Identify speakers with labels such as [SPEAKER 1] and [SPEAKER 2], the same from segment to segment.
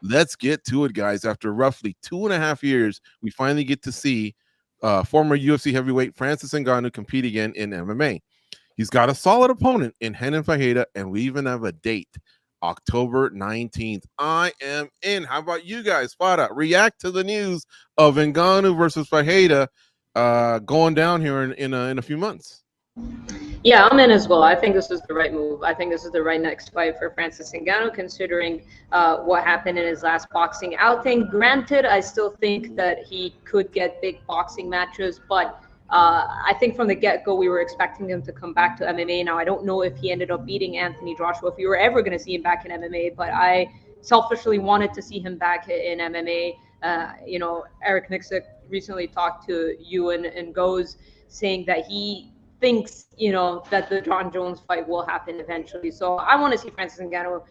[SPEAKER 1] let's get to it, guys. After roughly 2.5 years, we finally get to see former UFC heavyweight Francis Ngannou compete again in MMA. He's got a solid opponent in Renan Ferreira, and we even have a date, October 19th. I am in. How about you guys? Fada, react to the news of Ngannou versus Ferreira going down here in a few months.
[SPEAKER 2] Yeah, I'm in as well. I think this is the right move. I think this is the right next fight for Francis Ngannou, considering what happened in his last boxing outing. Granted, I still think that he could get big boxing matches, but I think from the get-go we were expecting him to come back to MMA. Now, I don't know if he ended up beating Anthony Joshua, if we were ever going to see him back in MMA, but I selfishly wanted to see him back in MMA. Eric Nixick recently talked to you and goes saying that he thinks, that the John Jones fight will happen eventually. So I want to see Francis Ngannou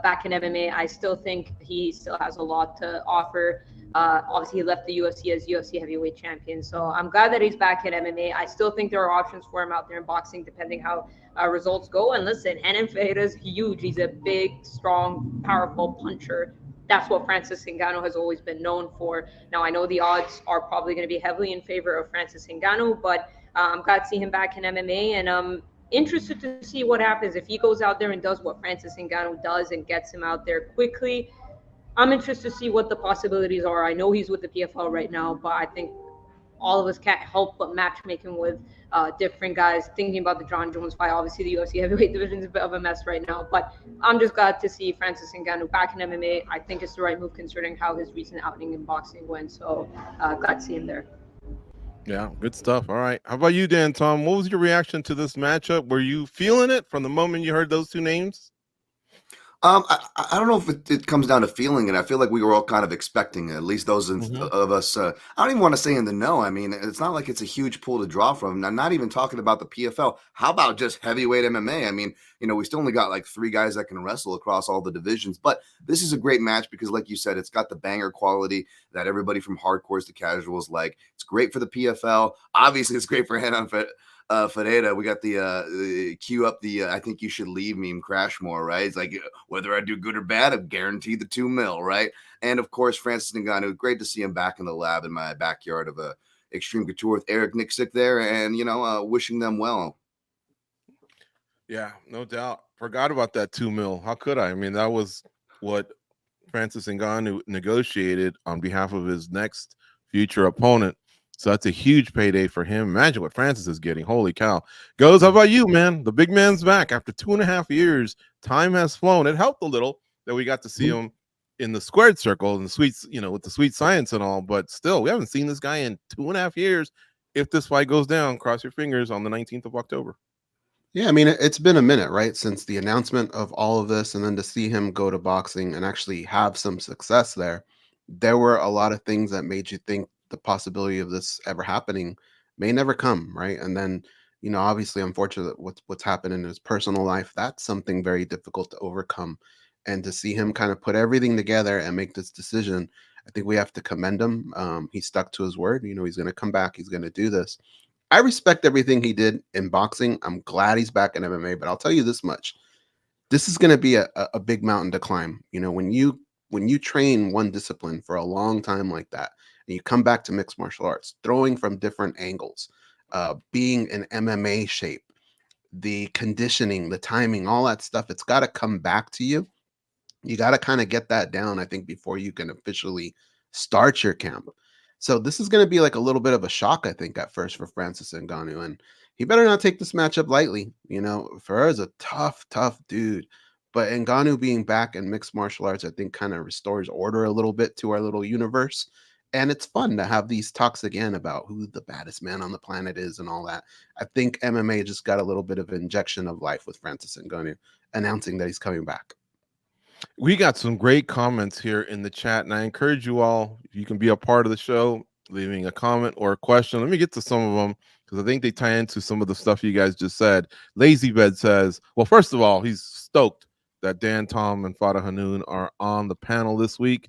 [SPEAKER 2] back in MMA. I still think he still has a lot to offer. Obviously, he left the UFC as UFC heavyweight champion. So I'm glad that he's back in MMA. I still think there are options for him out there in boxing, depending how results go. And listen, Renan Ferreira is huge. He's a big, strong, powerful puncher. That's what Francis Ngannou has always been known for. Now, I know the odds are probably going to be heavily in favor of Francis Ngannou, but I'm glad to see him back in MMA, and I'm interested to see what happens if he goes out there and does what Francis Ngannou does and gets him out there quickly. I'm interested to see what the possibilities are. I know he's with the PFL right now, but I think all of us can't help but matchmaking with different guys. Thinking about the John Jones fight, obviously the UFC heavyweight division is a bit of a mess right now, but I'm just glad to see Francis Ngannou back in MMA. I think it's the right move considering how his recent outing in boxing went, so glad to see him there.
[SPEAKER 1] Yeah, good stuff. All right. How about you, Dan Tom? What was your reaction to this matchup? Were you feeling it from the moment you heard those two names?
[SPEAKER 3] I don't know if it comes down to feeling it. I feel like we were all kind of expecting it, at least those of us. I don't even want to say in the know. I mean, it's not like it's a huge pool to draw from. I'm not even talking about the PFL. How about just heavyweight MMA? I mean, we still only got like 3 guys that can wrestle across all the divisions. But this is a great match because, like you said, it's got the banger quality that everybody from hardcores to casuals like. It's great for the PFL. Obviously, it's great for Renan Ferreira. We got the cue up the I think you should leave meme Crashmore, right? It's like, whether I do good or bad, I'm guaranteed the $2 million, right? And of course, Francis Ngannou, great to see him back in the lab in my backyard of Extreme Couture with Eric Nixick there, and wishing them well.
[SPEAKER 1] Yeah, no doubt. Forgot about that $2 million. How could I? I mean, that was what Francis Ngannou negotiated on behalf of his next future opponent. So that's a huge payday for him. Imagine what Francis is getting. Holy cow. Goes, how about you, man? The big man's back after 2.5 years. Time has flown. It helped a little that we got to see him in the squared circle and the sweets, with the sweet science and all, but still, we haven't seen this guy in 2.5 years. If this fight goes down, cross your fingers on the 19th of October.
[SPEAKER 4] Yeah, I mean, it's been a minute, right, since the announcement of all of this, and then to see him go to boxing and actually have some success there. There were a lot of things that made you think the possibility of this ever happening may never come, right? And then, obviously, unfortunately, what's happened in his personal life, that's something very difficult to overcome. And to see him kind of put everything together and make this decision, I think we have to commend him. He stuck to his word. He's going to come back. He's going to do this. I respect everything he did in boxing. I'm glad he's back in MMA, but I'll tell you this much. This is going to be a big mountain to climb. When you train one discipline for a long time like that, and you come back to mixed martial arts, throwing from different angles, being in MMA shape, the conditioning, the timing, all that stuff, it's got to come back to you. You got to kind of get that down, I think, before you can officially start your camp. So this is going to be like a little bit of a shock, I think, at first for Francis Ngannou. And he better not take this matchup lightly. Ferreira's a tough dude. But Ngannou being back in mixed martial arts, I think, kind of restores order a little bit to our little universe. And it's fun to have these talks again about who the baddest man on the planet is and all that. I think MMA just got a little bit of injection of life with Francis Ngannou announcing that he's coming back.
[SPEAKER 1] We got some great comments here in the chat, and I encourage you all, if you can be a part of the show, leaving a comment or a question. Let me get to some of them because I think they tie into some of the stuff you guys just said. Lazy Bed says, well, first of all, he's stoked that Dan, Tom, and Fada Hanoun are on the panel this week.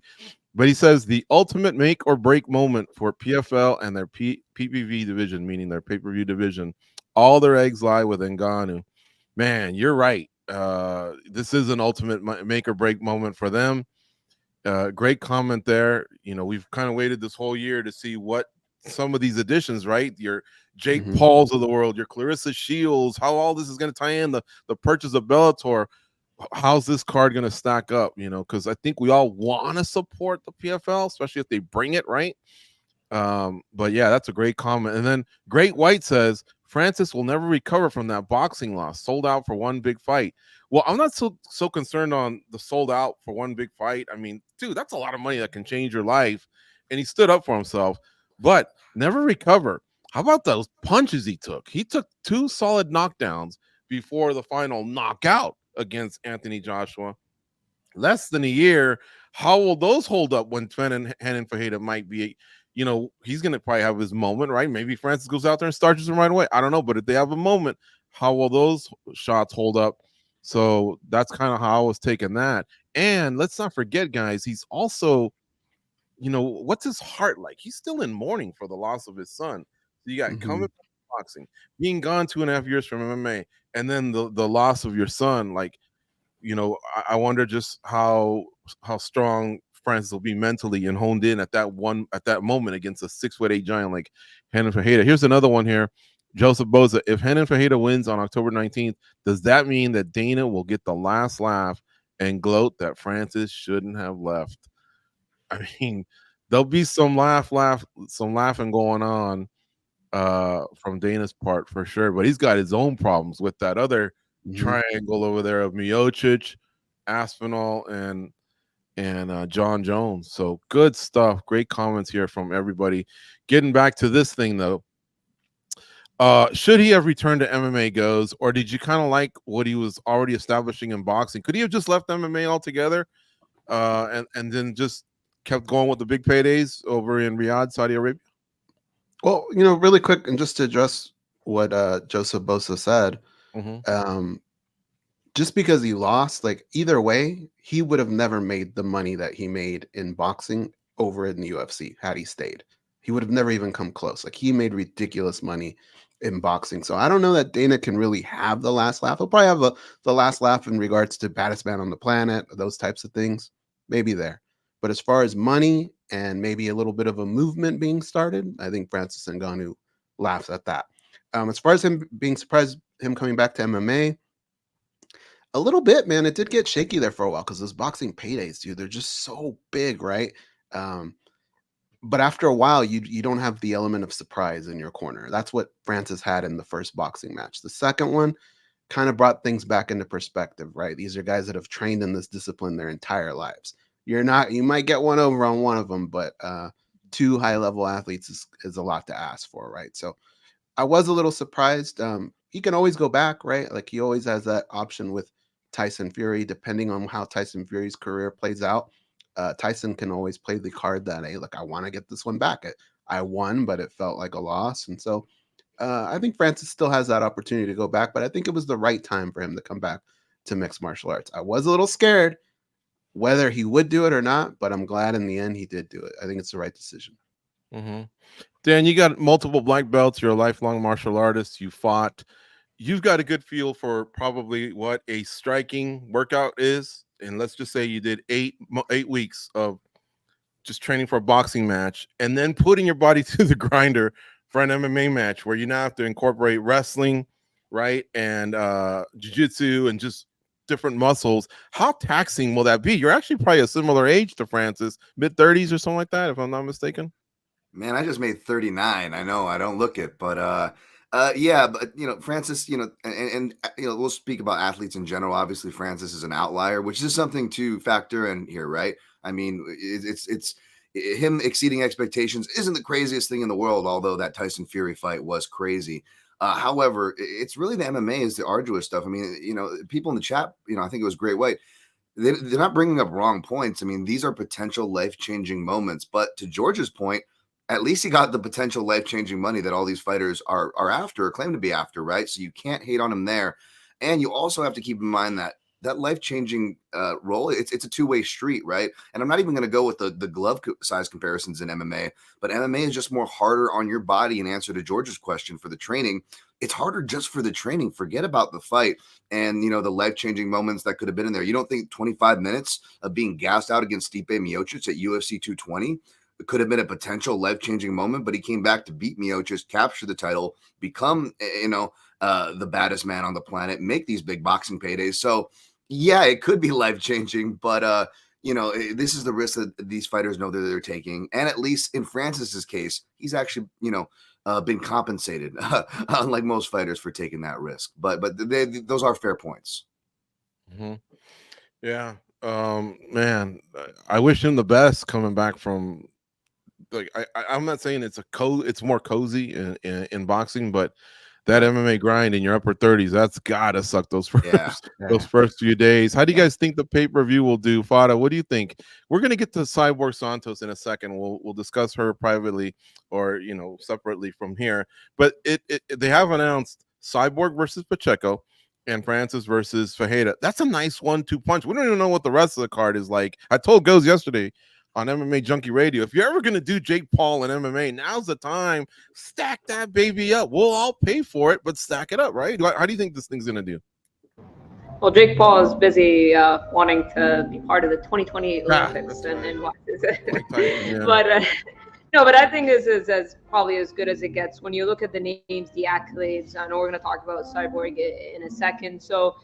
[SPEAKER 1] But he says the ultimate make or break moment for PFL and their PPV division, meaning their pay-per-view division, all their eggs lie with Ngannou. Man, you're right. This is an ultimate make or break moment for them. Great comment there. You know, we've kind of waited this whole year to see what some of these additions, right? Your Jake
[SPEAKER 4] Mhm.
[SPEAKER 1] Pauls of the world, your Clarissa Shields, how all this is going to tie in, the purchase of Bellator. How's this card going to stack up? You know, because I think we all want to support the PFL, especially if they bring it, right? But yeah, that's a great comment. And then Great White says Francis will never recover from that boxing loss. Sold out for one big fight. Well, I'm not so concerned on the sold out for one big fight. I mean, dude, that's a lot of money that can change your life. And he stood up for himself, but never recover. How about those punches he took? He took 2 solid knockdowns before the final knockout against Anthony Joshua. Less than a year. How will those hold up when Renan Ferreira might be, you know, he's going to probably have his moment, right? Maybe Francis goes out there and starches him right away. I don't know. But if they have a moment, how will those shots hold up? So that's kind of how I was taking that. And let's not forget, guys, he's also, you know, what's his heart like? He's still in mourning for the loss of his son. So you got coming
[SPEAKER 4] Mhm.
[SPEAKER 1] back to boxing, being gone 2.5 years from MMA, and then the loss of your son. Like, you know, I wonder just how strong Francis will be mentally and honed in at that moment against a 6'8" giant like Renan Ferreira. Here's another one here. Joseph Boza, if Renan Ferreira wins on October 19th, does that mean that Dana will get the last laugh and gloat that Francis shouldn't have left? I mean, there'll be some laughing going on from Dana's part for sure, but he's got his own problems with that other
[SPEAKER 4] Mhm.
[SPEAKER 1] triangle over there of Miocic, Aspinall, and John Jones. So good stuff. Great comments here from everybody. Getting back to this thing though, should he have returned to MMA goes, or did you kind of like what he was already establishing in boxing? Could he have just left MMA altogether, and then just kept going with the big paydays over in Riyadh, Saudi Arabia?
[SPEAKER 4] Well, really quick, and just to address what Joseph Bosa said,
[SPEAKER 1] Mm-hmm.
[SPEAKER 4] um, just because he lost, like either way, he would have never made the money that he made in boxing over in the UFC had he stayed. He would have never even come close. Like he made ridiculous money in boxing. So I don't know that Dana can really have the last laugh. He'll probably have the last laugh in regards to baddest man on the planet, those types of things. Maybe there. But as far as money and maybe a little bit of a movement being started, I think Francis Ngannou laughs at that. As far as him being surprised, him coming back to MMA, a little bit, man. It did get shaky there for a while because those boxing paydays, dude, they're just so big, right? Um, but after a while, you don't have the element of surprise in your corner. That's what Francis had in the first boxing match. The second one kind of brought things back into perspective, right? These are guys that have trained in this discipline their entire lives. You might get one over on one of them, but 2 high level athletes is a lot to ask for, right? So I was a little surprised. He can always go back, right? Like he always has that option with Tyson Fury, depending on how Tyson Fury's career plays out. Tyson can always play the card that, hey, look, I want to get this one back. I won, but it felt like a loss. And so I think Francis still has that opportunity to go back, but I think it was the right time for him to come back to mixed martial arts. I was a little scared whether he would do it or not, but I'm glad in the end he did do it. I think it's the right decision.
[SPEAKER 1] Mm-hmm. Dan, you got multiple black belts. You're a lifelong martial artist. You fought. You've got a good feel for probably what a striking workout is. And let's just say you did 8 weeks of just training for a boxing match and then putting your body to the grinder for an MMA match where you now have to incorporate wrestling, right? And jiu-jitsu and just different muscles. How taxing will that be? You're actually probably a similar age to Francis, mid-30s or something like that, if I'm not mistaken.
[SPEAKER 3] Man, I just made 39. I know I don't look it, but yeah, but Francis, and we'll speak about athletes in general. Obviously, Francis is an outlier, which is something to factor in here, right? I mean, it's him exceeding expectations isn't the craziest thing in the world, although that Tyson Fury fight was crazy. However, it's really the MMA is the arduous stuff. I mean, people in the chat, I think it was Great White. They're not bringing up wrong points. I mean, these are potential life-changing moments. But to George's point, at least he got the potential life-changing money that all these fighters are after or claim to be after, right? So you can't hate on him there. And you also have to keep in mind that that life-changing role, it's a two-way street, right? And I'm not even going to go with the glove size comparisons in MMA, but MMA is just more harder on your body. In answer to George's question for the training, it's harder just for the training. Forget about the fight and, you know, the life-changing moments that could have been in there. You don't think 25 minutes of being gassed out against Stipe Miocic at UFC 220 could have been a potential life-changing moment, but he came back to beat Miocic, capture the title, become, you know, the baddest man on the planet, make these big boxing paydays. So yeah, it could be life-changing, but you know, this is the risk that these fighters know that they're taking. And at least in Francis's case, he's actually, you know, been compensated, unlike most fighters, for taking that risk. But those are fair points.
[SPEAKER 1] Mm-hmm. Yeah, man, I wish him the best coming back from. Like I'm not saying it's more cozy in boxing, but that MMA grind in your upper 30s, that's gotta suck those first those first few days. How do you guys think the pay-per-view will do? Fada, what do you think? We're gonna get to Cyborg Santos in a second. We'll discuss her privately or, you know, separately from here. But they have announced Cyborg versus Pacheco and Francis versus Ferreira. That's a nice 1-2 punch. We don't even know what the rest of the card is like. I told Goes yesterday on MMA Junkie Radio, if you're ever going to do Jake Paul in MMA, now's the time. Stack that baby up. We'll all pay for it, but stack it up, right? How do you think this thing's going to do?
[SPEAKER 2] Well, Jake Paul is busy wanting to be part of the 2028 Olympics and but no, but I think this is as probably as good as it gets when you look at the names, the accolades. I know we're going to talk about Cyborg in a second. So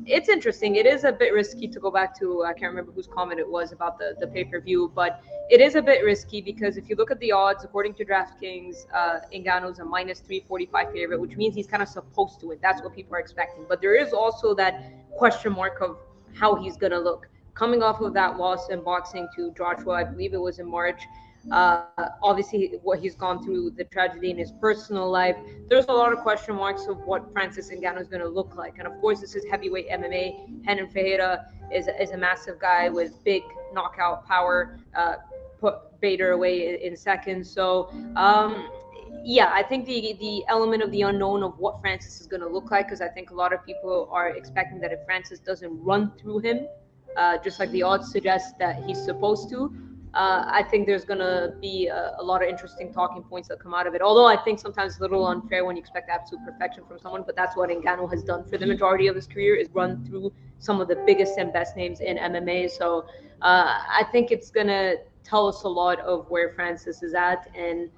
[SPEAKER 2] it's interesting. It is a bit risky to go back to, I can't remember whose comment it was about the pay-per-view, but it is a bit risky because if you look at the odds, according to DraftKings, Ngannou's a minus 345 favorite, which means he's kind of supposed to win. That's what people are expecting. But there is also that question mark of how he's going to look. Coming off of that loss in boxing to Joshua, I believe it was in March, obviously what he's gone through, the tragedy in his personal life, there's a lot of question marks of what Francis Ngannou is going to look like. And of course, this is heavyweight MMA. Renan Ferreira is a massive guy with big knockout power, put Bader away in seconds. So yeah, I think the element of the unknown of what Francis is going to look like, because I think a lot of people are expecting that if Francis doesn't run through him, just like the odds suggest that he's supposed to, I think there's going to be a lot of interesting talking points that come out of it. Although I think sometimes it's a little unfair when you expect absolute perfection from someone, but that's what Ngannou has done for the majority of his career, is run through some of the biggest and best names in MMA. So I think it's going to tell us a lot of where Francis is at. And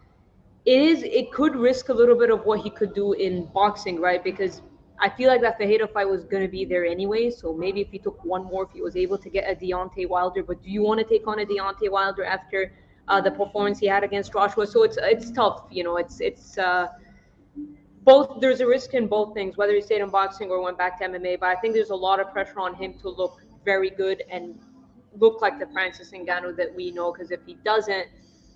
[SPEAKER 2] it could risk a little bit of what he could do in boxing, right? Because I feel like that Ferreira fight was going to be there anyway. So maybe if he took one more, if he was able to get a Deontay Wilder, but do you want to take on a Deontay Wilder after the performance he had against Joshua? So it's tough, you know. It's both. There's a risk in both things, whether he stayed in boxing or went back to MMA. But I think there's a lot of pressure on him to look very good and look like the Francis Ngannou that we know. Because if he doesn't,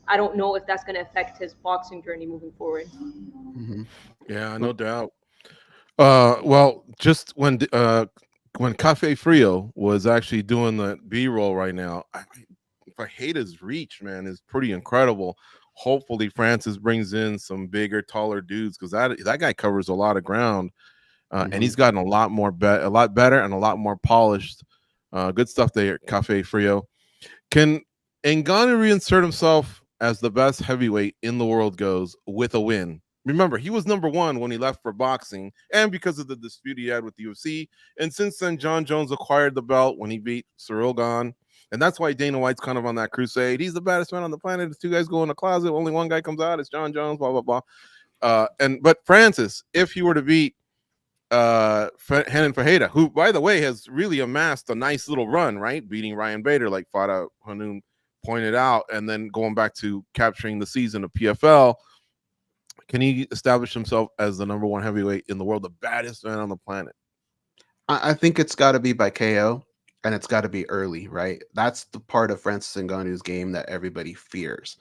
[SPEAKER 2] I don't know if that's going to affect his boxing journey moving forward.
[SPEAKER 1] Mm-hmm. Yeah, no doubt. Well, just when Cafe Frio was actually doing the B-roll right now, Ferreira's reach, man, is pretty incredible. Hopefully Francis brings in some bigger, taller dudes, because that guy covers a lot of ground, and he's gotten a lot better and a lot more polished. Good stuff there, Cafe Frio. Can Ngannou reinsert himself as the best heavyweight in the world goes with a win? Remember, he was number one when he left for boxing, and because of the dispute he had with the UFC. And since then, John Jones acquired the belt when he beat Cyril Gane. And that's why Dana White's kind of on that crusade. He's the baddest man on the planet. If two guys go in the closet, only one guy comes out. It's John Jones, blah, blah, blah. But Francis, if he were to beat Renan Ferreira, who, by the way, has really amassed a nice little run, right? Beating Ryan Bader, like Fada Hanoun pointed out, and then going back to capturing the season of PFL, can he establish himself as the number one heavyweight in the world, the baddest man on the planet?
[SPEAKER 4] I think it's got to be by KO, and it's got to be early, right? That's the part of Francis Ngannou's game that everybody fears.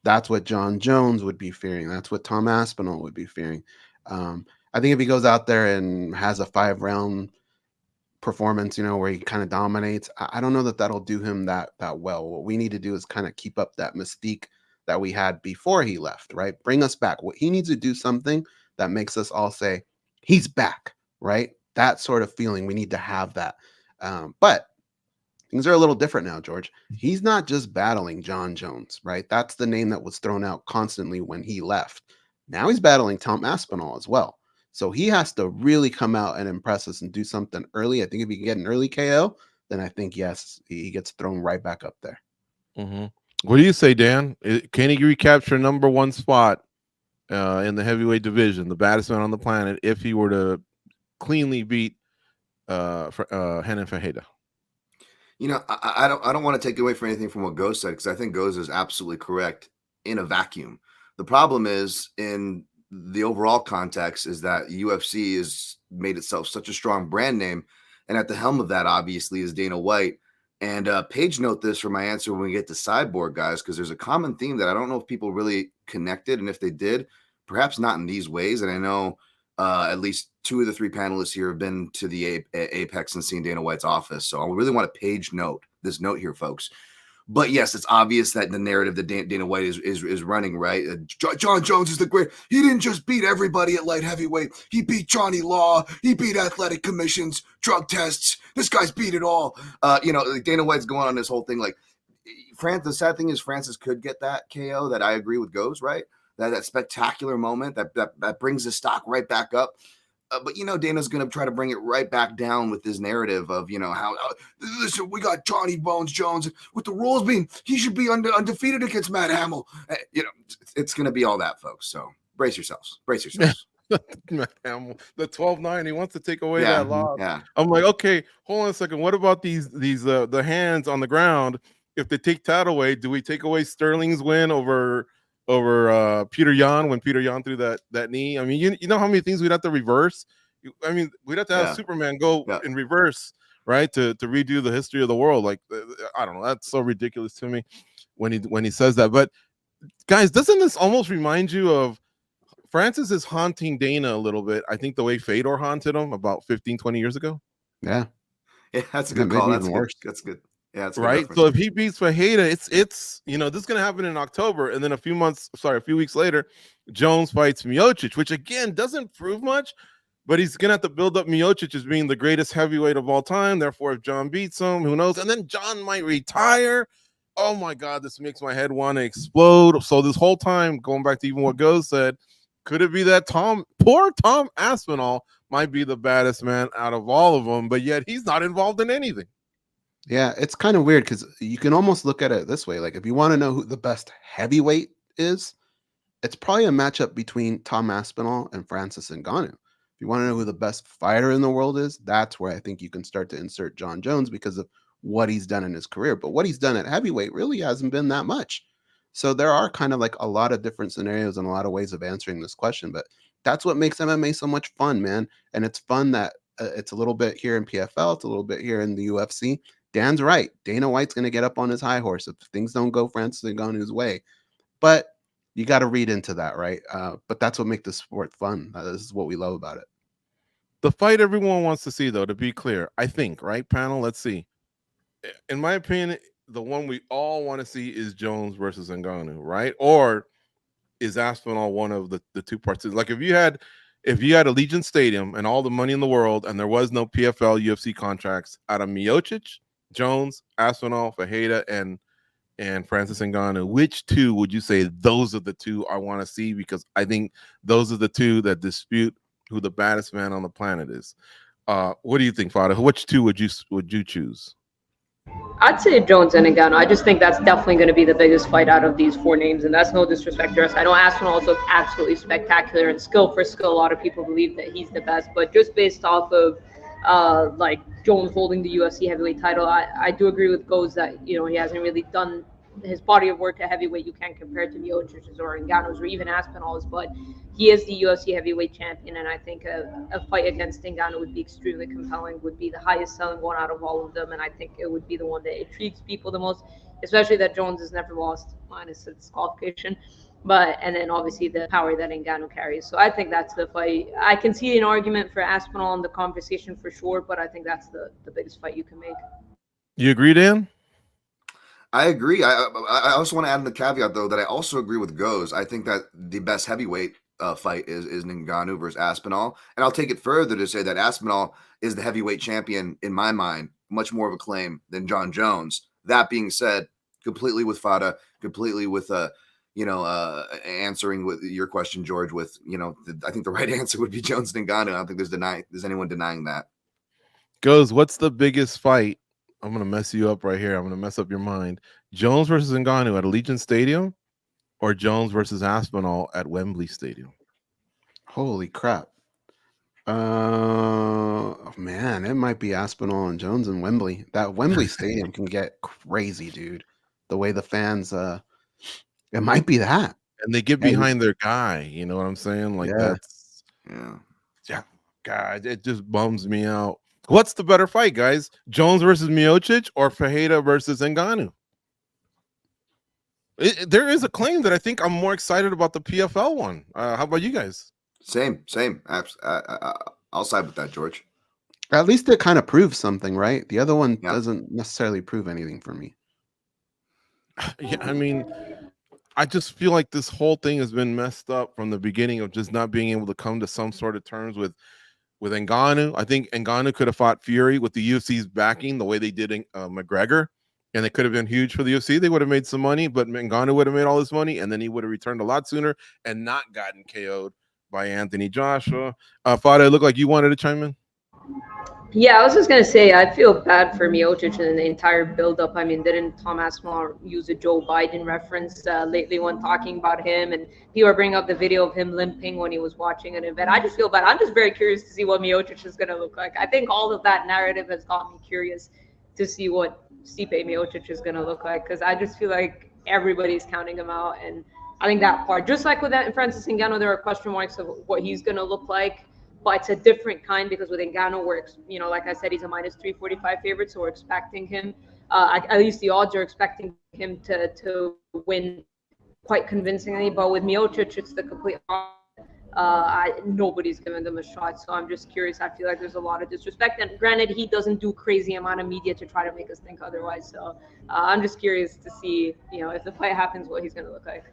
[SPEAKER 4] That's what John Jones would be fearing. That's what Tom Aspinall would be fearing. I think if he goes out there and has a 5-round performance, you know, where he kind of dominates, I don't know that that'll do him that well. What we need to do is kind of keep up that mystique that we had before he left, right? Bring us back. What he needs to do something that makes us all say, he's back, right? that sort of feeling. We need to have that. But things are a little different now, George. He's not just battling John Jones, right? That's the name that was thrown out constantly when he left. Now he's battling Tom Aspinall as well. So he has to really come out and impress us and do something early. I think if he can get an early KO, then I think, yes, he gets thrown right back up there.
[SPEAKER 1] What do you say, Dan? Can he recapture number one spot in the heavyweight division, the baddest man on the planet, if he were to cleanly beat Renan Ferreira?
[SPEAKER 3] You know, I don't want to take away from anything from what Goz said, because I think Goz is absolutely correct in a vacuum. The problem is, in the overall context, is that UFC has made itself such a strong brand name, and at the helm of that, obviously, is Dana White. And page note this for my answer when we get to Cyborg, guys, because there's a common theme that I don't know if people really connected, and if they did, perhaps not in these ways. And I know at least 2 of the 3 panelists here have been to the Apex and seen Dana White's office. So I really want to page note this note here, folks. But yes, it's obvious that the narrative that Dana White is running, right? John Jones is the great. He didn't just beat everybody at light heavyweight. He beat Johnny Law. He beat athletic commissions, drug tests. This guy's beat it all. Dana White's going on this whole thing. Like, the sad thing is Francis could get that KO that I agree with Goz, right? That spectacular moment that brings the stock right back up. But Dana's going to try to bring it right back down with his narrative of, how listen, we got Johnny Bones Jones with the rules being he should be undefeated against Matt Hamill. It's going to be all that, folks. So brace yourselves.
[SPEAKER 1] Matt Hamill, the 12-9, he wants to take away that loss.
[SPEAKER 3] Yeah.
[SPEAKER 1] I'm like, okay, hold on a second. What about these the hands on the ground? If they take that away, do we take away Sterling's win over Peter Yan when Peter Yan threw that knee? I mean, you know how many things we'd have to reverse? I mean, we'd have to have Superman go in reverse, right, to redo the history of the world. Like, I don't know, that's so ridiculous to me when he says that. But guys, doesn't this almost remind you of Francis is haunting Dana a little bit? I think the way Fedor haunted him about 15-20 years ago.
[SPEAKER 3] Yeah, that's a good call. That's
[SPEAKER 4] worse.
[SPEAKER 3] That's good. Yeah, that's
[SPEAKER 1] right. So if he beats Ferreira, it's this is going to happen in October, and then a few weeks later, Jones fights Miocic, which again doesn't prove much, but he's going to have to build up Miocic as being the greatest heavyweight of all time. Therefore, if John beats him, who knows? And then John might retire. Oh my God, this makes my head want to explode. So this whole time, going back to even what Goz said, could it be that poor Tom Aspinall might be the baddest man out of all of them, but yet he's not involved in anything?
[SPEAKER 4] Yeah, it's kind of weird because you can almost look at it this way. Like, if you want to know who the best heavyweight is, it's probably a matchup between Tom Aspinall and Francis Ngannou. If you want to know who the best fighter in the world is, that's where I think you can start to insert John Jones because of what he's done in his career. But what he's done at heavyweight really hasn't been that much. So there are kind of like a lot of different scenarios and a lot of ways of answering this question. But that's what makes MMA so much fun, man. And it's fun that it's a little bit here in PFL, it's a little bit here in the UFC. Dan's right. Dana White's going to get up on his high horse if things don't go Francis Ngannou's way. But you got to read into that, right? But that's what makes the sport fun. This is what we love about it.
[SPEAKER 1] The fight everyone wants to see, though, to be clear, I think, right, panel? Let's see. In my opinion, the one we all want to see is Jones versus Ngannou, right? Or is Aspinall one of the two parts? Like, if you had Allegiant Stadium and all the money in the world and there was no PFL UFC contracts, out of Miocic, Jones, Aspinall, Ferreira, and Francis Ngannou, which two would you say those are the two I want to see? Because I think those are the two that dispute who the baddest man on the planet is. What do you think, Fada? Which two would you choose?
[SPEAKER 2] I'd say Jones and Ngannou. I just think that's definitely going to be the biggest fight out of these 4 names, and that's no disrespect to us. I know Aspinall looked absolutely spectacular, and skill for skill, a lot of people believe that he's the best, but just based off of like Jones holding the UFC heavyweight title, I do agree with Goz that he hasn't really done his body of work at heavyweight. You can't compare it to Miocic's or Ngannou's or even Aspinall's, but he is the UFC heavyweight champion, and I think a fight against Ngannou would be extremely compelling, would be the highest selling one out of all of them, and I think it would be the one that intrigues people the most, especially that Jones has never lost minus his disqualification. And then obviously the power that Ngannou carries. So I think that's the fight. I can see an argument for Aspinall in the conversation for sure, but I think that's the biggest fight you can make.
[SPEAKER 1] You agree, Dan?
[SPEAKER 3] I agree. I also want to add in the caveat, though, that I also agree with Goz. I think that the best heavyweight fight is Ngannou versus Aspinall. And I'll take it further to say that Aspinall is the heavyweight champion in my mind, much more of a claim than John Jones. That being said, completely with Fada, completely with answering with your question, George, with I think the right answer would be Jones Ngannou. I don't think there's anyone denying that.
[SPEAKER 1] Goes, what's the biggest fight? I'm gonna mess you up right here. I'm gonna mess up your mind. Jones versus Ngannou at Allegiant Stadium, or Jones versus Aspinall at Wembley Stadium?
[SPEAKER 4] Holy crap. Man, it might be Aspinall and Jones and Wembley. That Wembley Stadium can get crazy, dude. The way the fans, it might be that.
[SPEAKER 1] And they get behind their guy. You know what I'm saying? Like that's God, it just bums me out. What's the better fight, guys? Jones versus Miocic or Ferreira versus Ngannou? There is a claim that I think I'm more excited about the PFL one. How about you guys?
[SPEAKER 3] Same. I'll side with that, George.
[SPEAKER 4] At least it kind of proves something, right? The other one doesn't necessarily prove anything for me.
[SPEAKER 1] Yeah, I mean, I just feel like this whole thing has been messed up from the beginning of just not being able to come to some sort of terms with Ngannou. I think Ngannou could have fought Fury with the UFC's backing the way they did McGregor, and it could have been huge for the UFC. They would have made some money, but Ngannou would have made all this money, and then he would have returned a lot sooner and not gotten KO'd by Anthony Joshua. Fada, it looked like you wanted to chime in.
[SPEAKER 2] Yeah, I was just gonna say I feel bad for Miocic and the entire build-up. I mean, didn't Tom Aspinall use a Joe Biden reference lately when talking about him? And people are bringing up the video of him limping when he was watching an event. I just feel bad. I'm just very curious to see what Miocic is gonna look like. I think all of that narrative has got me curious to see what Stipe Miocic is gonna look like, because I just feel like everybody's counting him out, and I think that part, just like with that Francis Ngannou, there are question marks of what he's gonna look like. But it's a different kind, because with Ngannou, like I said, he's a minus 345 favorite, so we're expecting him, at least the odds are expecting him to win quite convincingly. But with Miocic, it's the complete opposite. Nobody's giving them a shot, so I'm just curious. I feel like there's a lot of disrespect, and granted, he doesn't do crazy amount of media to try to make us think otherwise. So I'm just curious to see, if the fight happens, what he's going to look like.